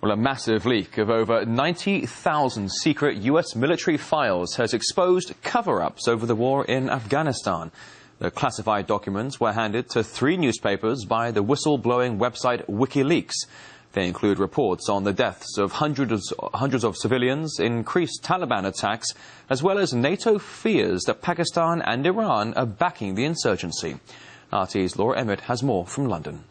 Well, a massive leak of over 90,000 secret US military files has exposed cover-ups over the war in Afghanistan. The classified documents were handed to 3 newspapers by the whistle-blowing website WikiLeaks. They include reports on the deaths of hundreds of civilians, increased Taliban attacks, as well as NATO fears that Pakistan and Iran are backing the insurgency. RT's Laura Emmett has more from London.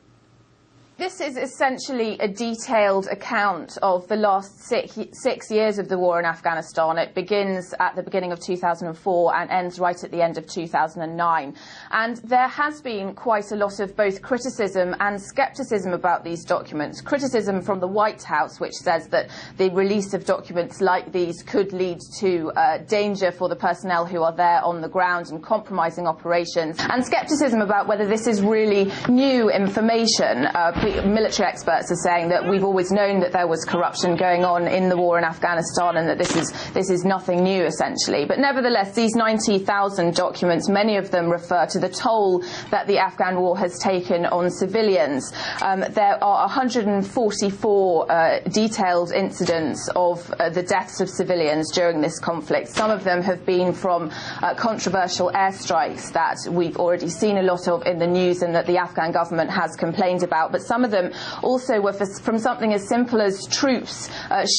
This is essentially a detailed account of the last six years of the war in Afghanistan. It begins at the beginning of 2004 and ends right at the end of 2009. And there has been quite a lot of both criticism and scepticism about these documents. Criticism from the White House, which says that the release of documents like these could lead to danger for the personnel who are there on the ground and compromising operations. And scepticism about whether this is really new information. Military experts are saying that we've always known that there was corruption going on in the war in Afghanistan and that this is nothing new, essentially. But nevertheless, these 90,000 documents, many of them refer to the toll that the Afghan war has taken on civilians. There are 144 detailed incidents of the deaths of civilians during this conflict. Some of them have been from controversial airstrikes that we've already seen a lot of in the news and that the Afghan government has complained about. But some of them also were from something as simple as troops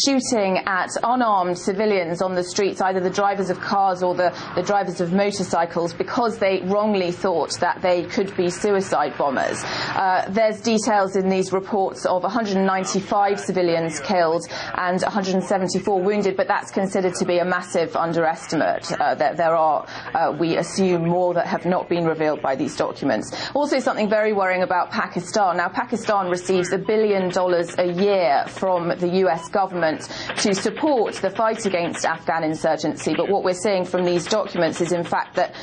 shooting at unarmed civilians on the streets, either the drivers of cars or the drivers of motorcycles, because they wrongly thought that they could be suicide bombers. There's details in these reports of 195 civilians killed and 174 wounded, but that's considered to be a massive underestimate. There are, we assume, more that have not been revealed by these documents. Also, something very worrying about Pakistan. Now, Pakistan receives $1 billion a year from the US government to support the fight against Afghan insurgency. But what we're seeing from these documents is, in fact, that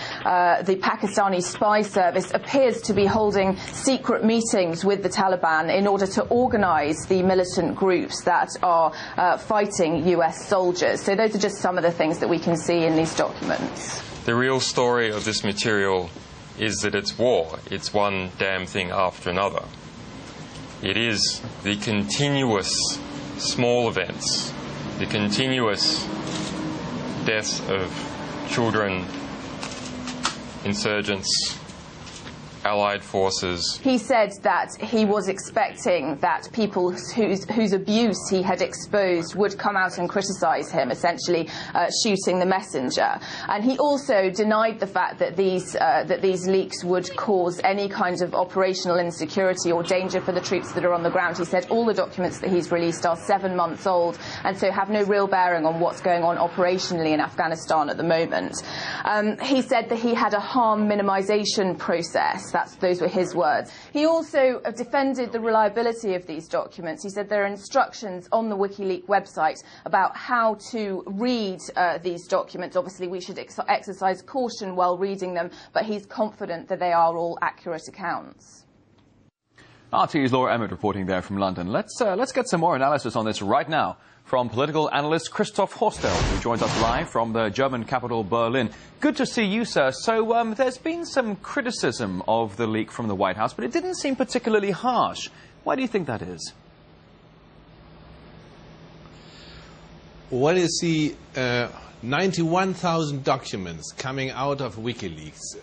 the Pakistani spy service appears to be holding secret meetings with the Taliban in order to organize the militant groups that are fighting US soldiers. So those are just some of the things that we can see in these documents. The real story of this material is that it's war. It's one damn thing after another. It is the continuous small events, the continuous deaths of children, insurgents, allied forces. He said that he was expecting that people whose abuse he had exposed would come out and criticise him, essentially shooting the messenger. And he also denied the fact that these leaks would cause any kind of operational insecurity or danger for the troops that are on the ground. He said all the documents that he's released are 7 months old and so have no real bearing on what's going on operationally in Afghanistan at the moment. He said that he had a harm minimisation process. Those were his words. He also defended the reliability of these documents. He said there are instructions on the WikiLeaks website about how to read these documents. Obviously, we should exercise caution while reading them, but he's confident that they are all accurate accounts. RT's Laura Emmett reporting there from London. Let's get some more analysis on this right now from political analyst Christoph Horstel, who joins us live from the German capital, Berlin. Good to see you, sir. So there's been some criticism of the leak from the White House, but it didn't seem particularly harsh. Why do you think that is? Well, you see, 91,000 documents coming out of WikiLeaks.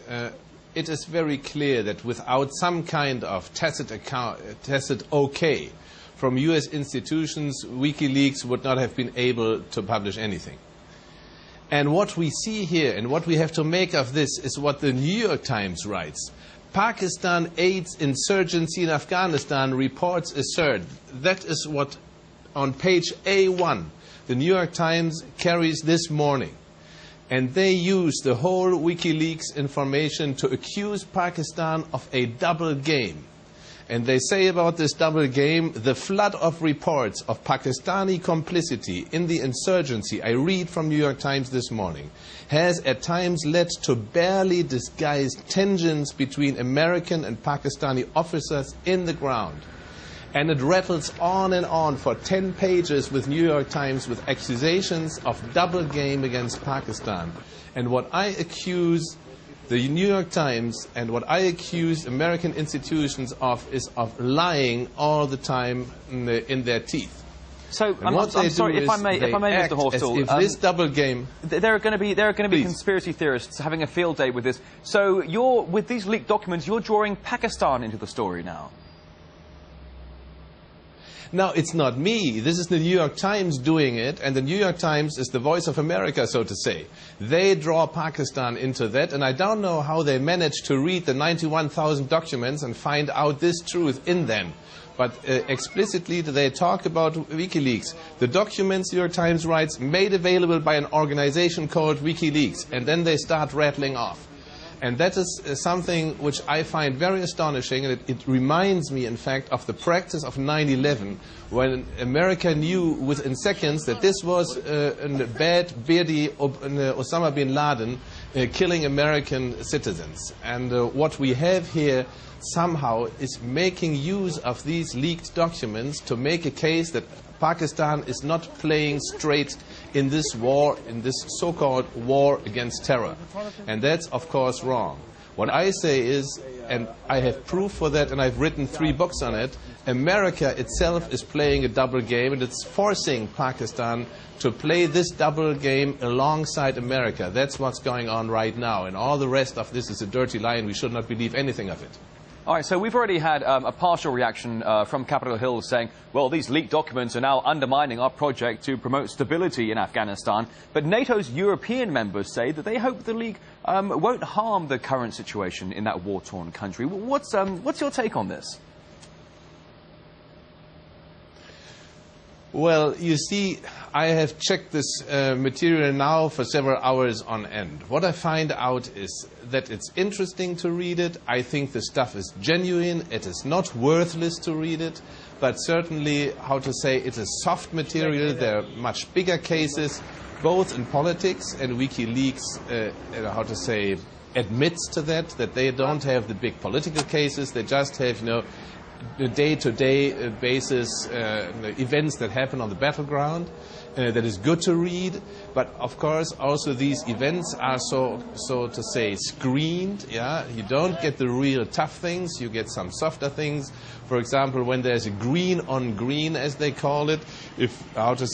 It is very clear that without some kind of tacit okay from US institutions, WikiLeaks would not have been able to publish anything. And what we see here and what we have to make of this is what the New York Times writes. Pakistan aids insurgency in Afghanistan, reports assert. That is what on page A1 the New York Times carries this morning. And they use the whole WikiLeaks information to accuse Pakistan of a double game. And they say about this double game, the flood of reports of Pakistani complicity in the insurgency, I read from New York Times this morning, has at times led to barely disguised tensions between American and Pakistani officers in the ground. And it rattles on and on for 10 pages with New York Times with accusations of double game against Pakistan. And what I accuse the New York Times and what I accuse American institutions of is of lying all the time in their teeth. So I'm sorry if I may, Mr. Horsell. If this double game, there are going to be conspiracy theorists having a field day with this. So with these leaked documents, you're drawing Pakistan into the story now. No, it's not me. This is the New York Times doing it, and the New York Times is the voice of America, so to say. They draw Pakistan into that, and I don't know how they managed to read the 91,000 documents and find out this truth in them. But explicitly, they talk about WikiLeaks. The documents, New York Times writes, made available by an organization called WikiLeaks, and then they start rattling off. And that is something which I find very astonishing, and it reminds me, in fact, of the practice of 9/11, when America knew within seconds that this was a bad, beardy Osama bin Laden killing American citizens. And what we have here somehow is making use of these leaked documents to make a case that Pakistan is not playing straight in this war, in this so-called war against terror. And that's, of course, wrong. What I say is, and I have proof for that, and I've written 3 books on it, America itself is playing a double game, and it's forcing Pakistan to play this double game alongside America. That's what's going on right now, and all the rest of this is a dirty lie, and we should not believe anything of it. All right, so we've already had a partial reaction from Capitol Hill saying, well, these leaked documents are now undermining our project to promote stability in Afghanistan. But NATO's European members say that they hope the League won't harm the current situation in that war-torn country. What's your take on this? Well, you see, I have checked this material now for several hours on end. What I find out is that it's interesting to read it. I think the stuff is genuine. It is not worthless to read it, but certainly, how to say, it is soft material. There are much bigger cases, both in politics, and WikiLeaks, how to say, admits to that they don't have the big political cases. They just have, the day-to-day basis events that happen on the battleground. That is good to read, but of course also these events are so to say screened. Yeah, you don't get the real tough things. You get some softer things. For example, when there's a green on green, as they call it, if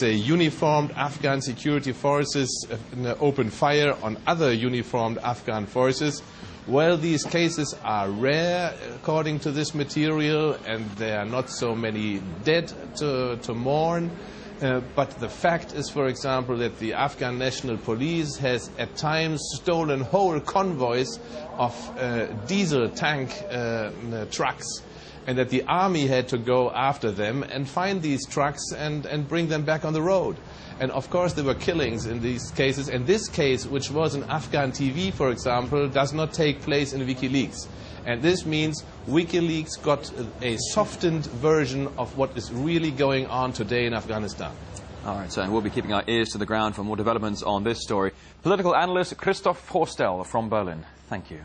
uniformed Afghan security forces open fire on other uniformed Afghan forces. Well, these cases are rare, according to this material, and there are not so many dead to mourn. But the fact is, for example, that the Afghan National Police has at times stolen whole convoys of diesel tank trucks, and that the army had to go after them and find these trucks and bring them back on the road. And of course there were killings in these cases, and this case, which was in Afghan TV, for example, does not take place in WikiLeaks. And this means WikiLeaks got a softened version of what is really going on today in Afghanistan. All right, so and we'll be keeping our ears to the ground for more developments on this story. Political analyst Christoph Forstel from Berlin. Thank you.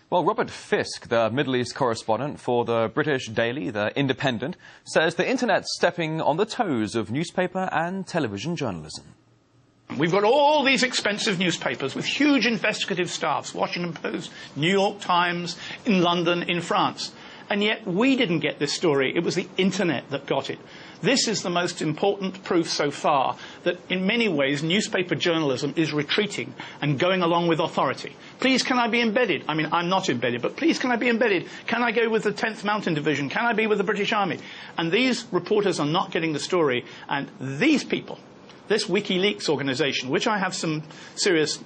Well, Robert Fisk, the Middle East correspondent for the British daily, The Independent, says the internet's stepping on the toes of newspaper and television journalism. We've got all these expensive newspapers with huge investigative staffs, Washington Post, New York Times, in London, in France. And yet we didn't get this story. It was the internet that got it. This is the most important proof so far that in many ways newspaper journalism is retreating and going along with authority. Please, can I be embedded? I mean, I'm not embedded, but please, can I be embedded? Can I go with the 10th Mountain Division? Can I be with the British Army? And these reporters are not getting the story. And these people, this WikiLeaks organization, which I have some serious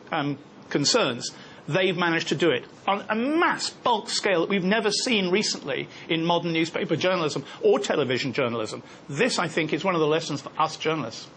concerns, they've managed to do it on a mass bulk scale that we've never seen recently in modern newspaper journalism or television journalism. This, I think, is one of the lessons for us journalists.